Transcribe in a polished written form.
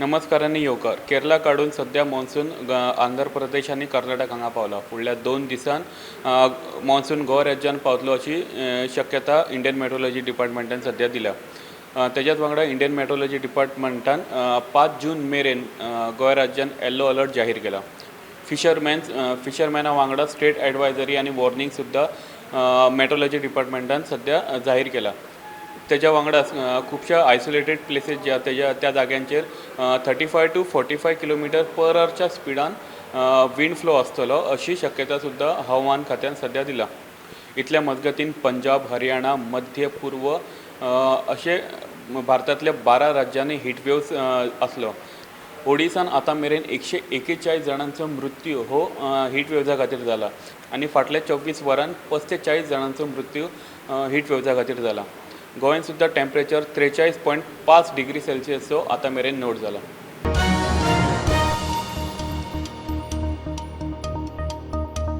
नमस्कार आणि येवकार. केरला काडून सध्या मॉन्सून आंध्र प्रदेश आणि कर्नाटक हांगा पावला. फुडल्या 2 दिसान मॉन्सून गोवा राज्यान पावतलो अशी शक्यता इंडियन मेट्रोलॉजी डिपार्टमेंटान सध्या दिल्या. तेच्याच वांगडा इंडियन मेट्रोलॉजी डिपार्टमेंटान 5 जून मेरेन गोवा राज्यान येल्लो अलर्ट जाहीर केला. फिशरमॅना वांगडा स्टेट एडवायझरी आणि वॉर्निंग सुद्धा मेट्रोलॉजी डिपार्टमेंटान सध्या जाहीर केला. त्याच्या वांगडाच खुबशा आयसोलेटेड प्लेसीस जे त्या जाग्यांचेर 35 to 45 किलोमीटर पर अवरच्या स्पिडान विंड फ्लो आसतलो अशी शक्यता सुद्धा हवामान खात्यान सध्या दिला. इतल्या मजगतीन पंजाब, हरियाणा, मध्य पूर्व असे भारतातल्या 12 राज्यांनी हीटवेव्स असलो. ओडिसान आतां मेरेन 141 जाणांचो मृत्यू हो हीटवेव्जा खातीर जाला आणि फाटल्या 24 वरांत 45 जाणांचो मृत्यू हीटवेव्जा खातीर जाला. गोंयांत सुद्धा टेम्परेचर 43.5 डिग्री सेल्सियसचो आतां मेरेन नोट जाला.